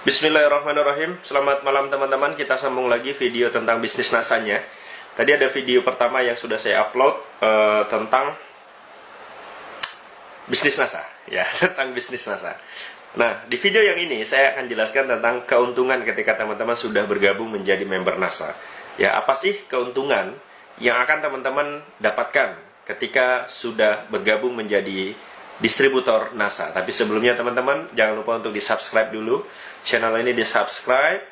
Bismillahirrahmanirrahim. Selamat malam teman-teman. Kita sambung lagi video tentang bisnis NASA-nya. Tadi ada video pertama yang sudah saya upload tentang bisnis NASA, ya, tentang bisnis NASA. Nah, di video yang ini saya akan jelaskan tentang keuntungan ketika teman-teman sudah bergabung menjadi member NASA. Ya, apa sih keuntungan yang akan teman-teman dapatkan ketika sudah bergabung menjadi distributor NASA? Tapi sebelumnya teman-teman, jangan lupa untuk di-subscribe dulu channel ini, di-subscribe,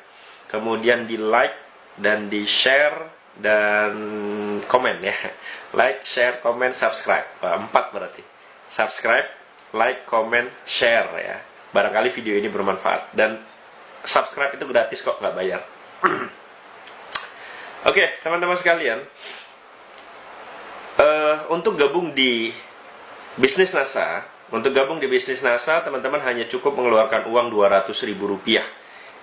kemudian di-like dan di-share dan komen ya. Like, share, komen, subscribe. 4 berarti. Subscribe, like, comment, share ya. Barangkali video ini bermanfaat. Dan subscribe itu gratis kok, nggak bayar. Oke, teman-teman sekalian, untuk gabung di bisnis NASA, teman-teman hanya cukup mengeluarkan uang Rp200.000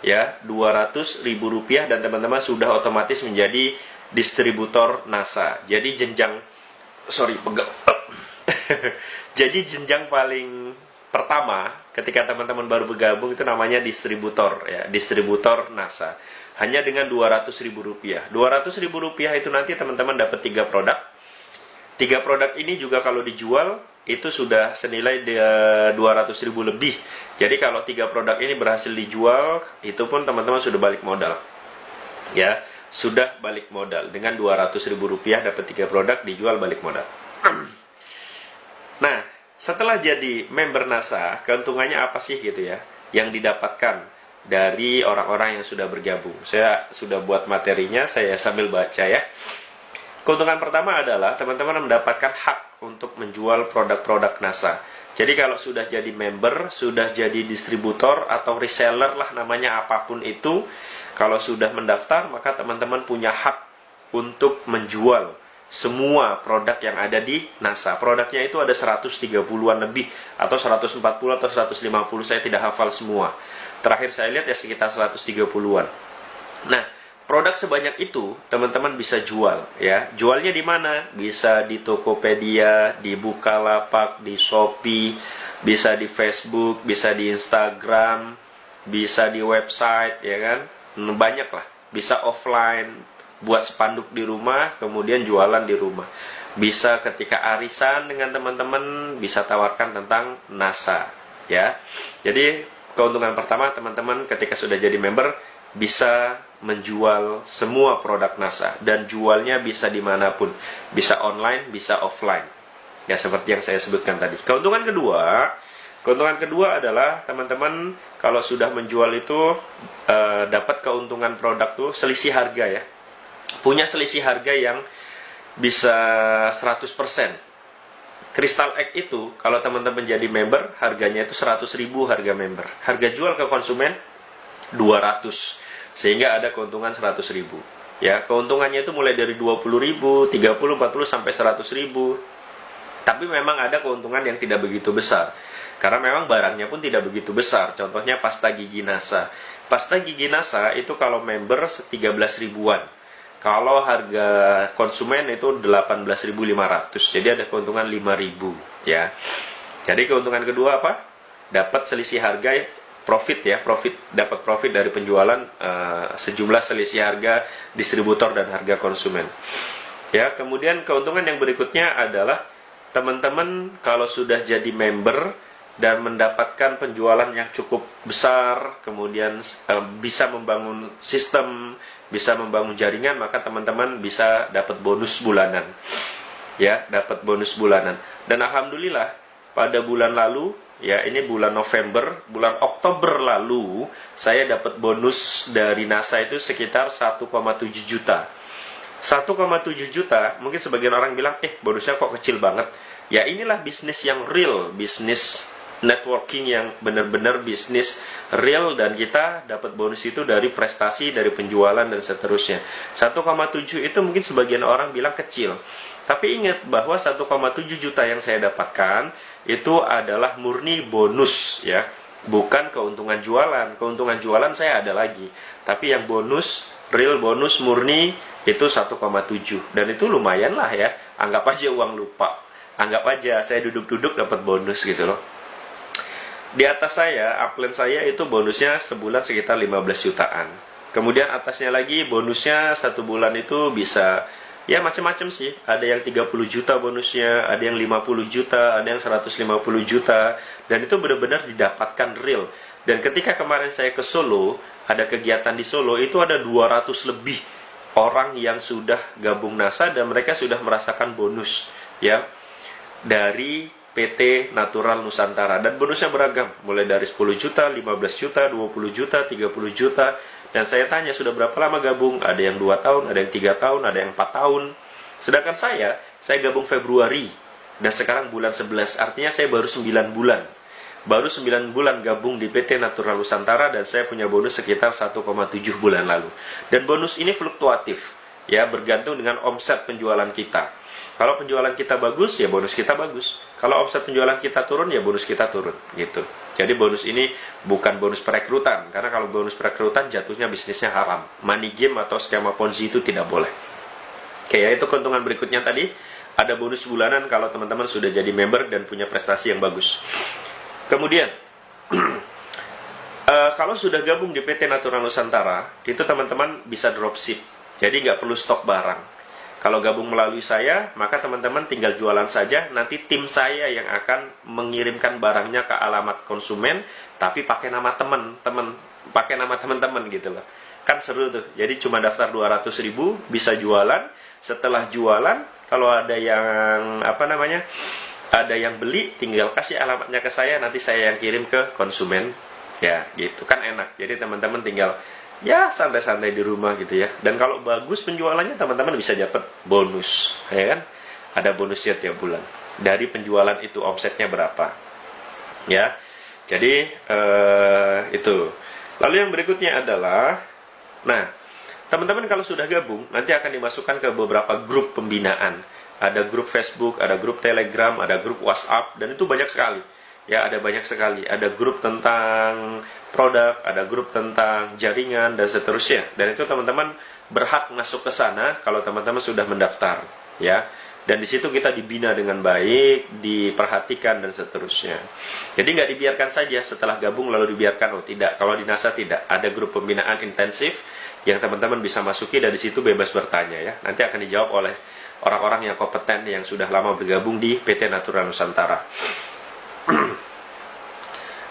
ya, Rp200.000, dan teman-teman sudah otomatis menjadi distributor NASA. Jadi jadi jenjang paling pertama ketika teman-teman baru bergabung itu namanya distributor ya, distributor NASA. Hanya dengan Rp200.000. Rp200.000 itu nanti teman-teman dapat 3 produk. 3 produk ini juga kalau dijual itu sudah senilai 200.000 lebih. Jadi kalau 3 produk ini berhasil dijual, itu pun teman-teman sudah balik modal. Ya, sudah balik modal. Dengan Rp200.000 dapat 3 produk, dijual balik modal. Nah, setelah jadi member NASA, keuntungannya apa sih gitu ya, yang didapatkan dari orang-orang yang sudah bergabung? Saya sudah buat materinya, saya sambil baca ya. Keuntungan pertama adalah teman-teman mendapatkan hak untuk menjual produk-produk NASA. Jadi kalau sudah jadi member, sudah jadi distributor atau reseller lah namanya, apapun itu, kalau sudah mendaftar, maka teman-teman punya hak untuk menjual semua produk yang ada di NASA. Produknya itu ada 130-an lebih, atau 140 atau 150, saya tidak hafal semua. Terakhir saya lihat ya sekitar 130-an. Nah, produk sebanyak itu teman-teman bisa jual ya. Jualnya di mana? Bisa di Tokopedia, di Bukalapak, di Shopee, bisa di Facebook, bisa di Instagram, bisa di website ya kan. Banyak lah. Bisa offline, buat spanduk di rumah, kemudian jualan di rumah. Bisa ketika arisan dengan teman-teman, bisa tawarkan tentang NASA ya. Jadi keuntungan pertama teman-teman ketika sudah jadi member bisa menjual semua produk NASA, dan jualnya bisa dimanapun, bisa online, bisa offline ya, seperti yang saya sebutkan tadi. Keuntungan kedua adalah teman-teman kalau sudah menjual itu dapat keuntungan produk tuh selisih harga ya, punya selisih harga yang bisa 100%. Crystal Egg itu kalau teman-teman jadi member, harganya itu 100.000 harga member. Harga jual ke konsumen 200, sehingga ada keuntungan 100.000 ya. Keuntungannya itu mulai dari 20.000, 30, 40 sampai 100.000. Tapi memang ada keuntungan yang tidak begitu besar, karena memang barangnya pun tidak begitu besar. Contohnya pasta gigi NASA. Pasta gigi NASA itu kalau member 13.000-an. Kalau harga konsumen itu 18.500. Jadi ada keuntungan 5.000 ya. Jadi keuntungan kedua apa? Dapat selisih harga ya. Dapat profit dari penjualan sejumlah selisih harga distributor dan harga konsumen. Ya, kemudian keuntungan yang berikutnya adalah teman-teman kalau sudah jadi member dan mendapatkan penjualan yang cukup besar, kemudian bisa membangun sistem, bisa membangun jaringan, maka teman-teman bisa dapat bonus bulanan. Ya, dapat bonus bulanan. Dan alhamdulillah pada bulan lalu ya, ini bulan November, bulan Oktober lalu, saya dapat bonus dari NASA itu sekitar 1,7 juta. 1,7 juta, mungkin sebagian orang bilang, bonusnya kok kecil banget. Ya inilah bisnis yang real, bisnis networking yang benar-benar bisnis real, dan kita dapat bonus itu dari prestasi, dari penjualan, dan seterusnya. 1,7 itu mungkin sebagian orang bilang kecil. Tapi ingat bahwa 1,7 juta yang saya dapatkan itu adalah murni bonus ya, bukan keuntungan jualan. Keuntungan jualan saya ada lagi, tapi yang bonus, real bonus murni itu 1,7, dan itu lumayan lah ya. Anggap aja uang lupa, anggap aja saya duduk-duduk dapat bonus gitu loh. Di atas saya, upline saya itu bonusnya sebulan sekitar 15 jutaan. Kemudian atasnya lagi bonusnya satu bulan itu bisa ya macam-macam sih. Ada yang 30 juta bonusnya, ada yang 50 juta, ada yang 150 juta. Dan itu benar-benar didapatkan real. Dan ketika kemarin saya ke Solo, ada kegiatan di Solo, itu ada 200 lebih orang yang sudah gabung NASA dan mereka sudah merasakan bonus ya dari PT Natural Nusantara. Dan bonusnya beragam, mulai dari 10 juta, 15 juta, 20 juta, 30 juta. Dan saya tanya, sudah berapa lama gabung? Ada yang 2 tahun, ada yang 3 tahun, ada yang 4 tahun. Sedangkan saya gabung Februari. Dan sekarang bulan 11, artinya saya baru 9 bulan. Baru 9 bulan gabung di PT Natural Nusantara dan saya punya bonus sekitar 1,7 bulan lalu. Dan bonus ini fluktuatif, ya bergantung dengan omset penjualan kita. Kalau penjualan kita bagus, ya bonus kita bagus. Kalau omset penjualan kita turun, ya bonus kita turun, gitu. Jadi bonus ini bukan bonus perekrutan, karena kalau bonus perekrutan jatuhnya bisnisnya haram. Money game atau skema Ponzi itu tidak boleh. Oke, ya itu keuntungan berikutnya tadi. Ada bonus bulanan kalau teman-teman sudah jadi member dan punya prestasi yang bagus. Kemudian, kalau sudah gabung di PT Natural Nusantara, itu teman-teman bisa dropship. Jadi nggak perlu stok barang. Kalau gabung melalui saya, maka teman-teman tinggal jualan saja. Nanti tim saya yang akan mengirimkan barangnya ke alamat konsumen, tapi pakai nama teman-teman gitu loh. Kan seru tuh. Jadi cuma daftar 200.000, bisa jualan. Setelah jualan, kalau ada yang ada yang beli, tinggal kasih alamatnya ke saya, nanti saya yang kirim ke konsumen. Ya, gitu kan enak. Jadi teman-teman tinggal ya santai-santai di rumah gitu ya. Dan kalau bagus penjualannya, teman-teman bisa dapat bonus, ya kan? Ada bonusnya tiap bulan. Dari penjualan itu omsetnya berapa. Ya. Jadi itu. Lalu yang berikutnya adalah teman-teman kalau sudah gabung, nanti akan dimasukkan ke beberapa grup pembinaan. Ada grup Facebook, ada grup Telegram, ada grup WhatsApp, dan itu banyak sekali. Ya, ada banyak sekali. Ada grup tentang produk, ada grup tentang jaringan, dan seterusnya. Dan itu teman-teman berhak masuk ke sana kalau teman-teman sudah mendaftar. Ya, dan di situ kita dibina dengan baik, diperhatikan, dan seterusnya. Jadi nggak dibiarkan saja setelah gabung lalu dibiarkan. Oh tidak, kalau di NASA tidak. Ada grup pembinaan intensif yang teman-teman bisa masuki, dan di situ bebas bertanya ya. Nanti akan dijawab oleh orang-orang yang kompeten yang sudah lama bergabung di PT Natural Nusantara.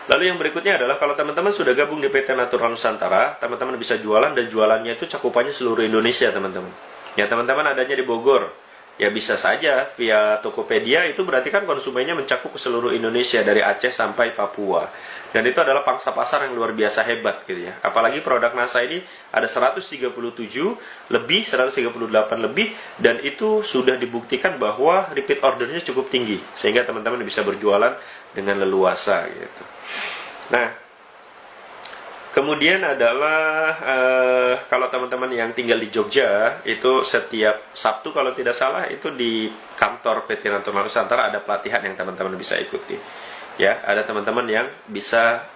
Lalu yang berikutnya adalah kalau teman-teman sudah gabung di PT Natural Nusantara, teman-teman bisa jualan, dan jualannya itu cakupannya seluruh Indonesia, teman-teman. Ya, teman-teman adanya di Bogor, ya bisa saja via Tokopedia, itu berarti kan konsumennya mencakup ke seluruh Indonesia dari Aceh sampai Papua. Dan itu adalah pangsa pasar yang luar biasa hebat gitu ya. Apalagi produk NASA ini ada 137 lebih, 138 lebih, dan itu sudah dibuktikan bahwa repeat ordernya cukup tinggi, sehingga teman-teman bisa berjualan dengan leluasa gitu. Nah, kemudian adalah kalau teman-teman yang tinggal di Jogja, itu setiap Sabtu kalau tidak salah itu di kantor PT Natural Nusantara ada pelatihan yang teman-teman bisa ikuti. Ya, ada teman-teman yang bisa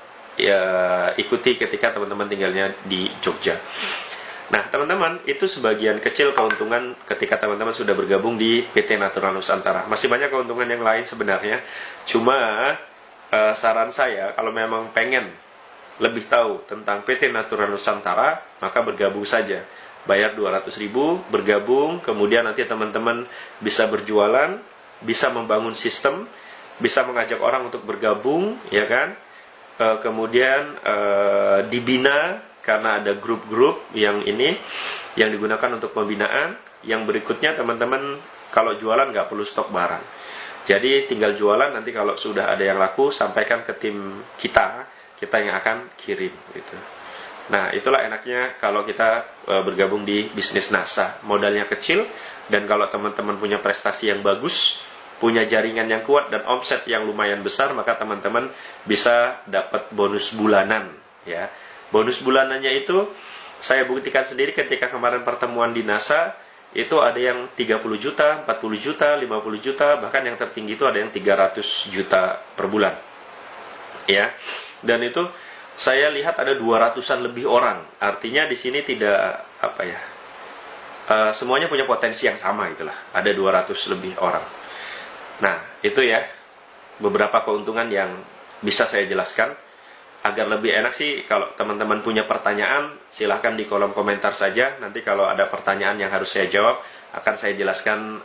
ikuti ketika teman-teman tinggalnya di Jogja. Nah, teman-teman, itu sebagian kecil keuntungan ketika teman-teman sudah bergabung di PT Natural Nusantara. Masih banyak keuntungan yang lain sebenarnya. Cuma saran saya, kalau memang pengen lebih tahu tentang PT Natural Nusantara, maka bergabung saja. Bayar 200.000, bergabung, kemudian nanti teman-teman bisa berjualan, bisa membangun sistem, bisa mengajak orang untuk bergabung, ya kan? Kemudian dibina karena ada grup-grup yang digunakan untuk pembinaan. Yang berikutnya teman-teman kalau jualan nggak perlu stok barang. Jadi tinggal jualan, nanti kalau sudah ada yang laku sampaikan ke tim kita yang akan kirim gitu. Nah, itulah enaknya kalau kita bergabung di bisnis NASA. Modalnya kecil, dan kalau teman-teman punya prestasi yang bagus, punya jaringan yang kuat dan omset yang lumayan besar, maka teman-teman bisa dapat bonus bulanan ya. Bonus bulanannya itu saya buktikan sendiri ketika kemarin pertemuan di NASA, itu ada yang 30 juta, 40 juta, 50 juta, bahkan yang tertinggi itu ada yang 300 juta per bulan. Ya. Dan itu saya lihat ada 200-an lebih orang. Artinya di sini tidak semuanya punya potensi yang sama itulah. Ada 200 lebih orang. Nah, itu ya beberapa keuntungan yang bisa saya jelaskan. Agar lebih enak sih, kalau teman-teman punya pertanyaan, silahkan di kolom komentar saja. Nanti kalau ada pertanyaan yang harus saya jawab, akan saya jelaskan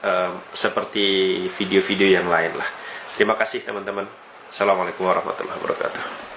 seperti video-video yang lain lah. Terima kasih teman-teman. Assalamualaikum warahmatullahi wabarakatuh.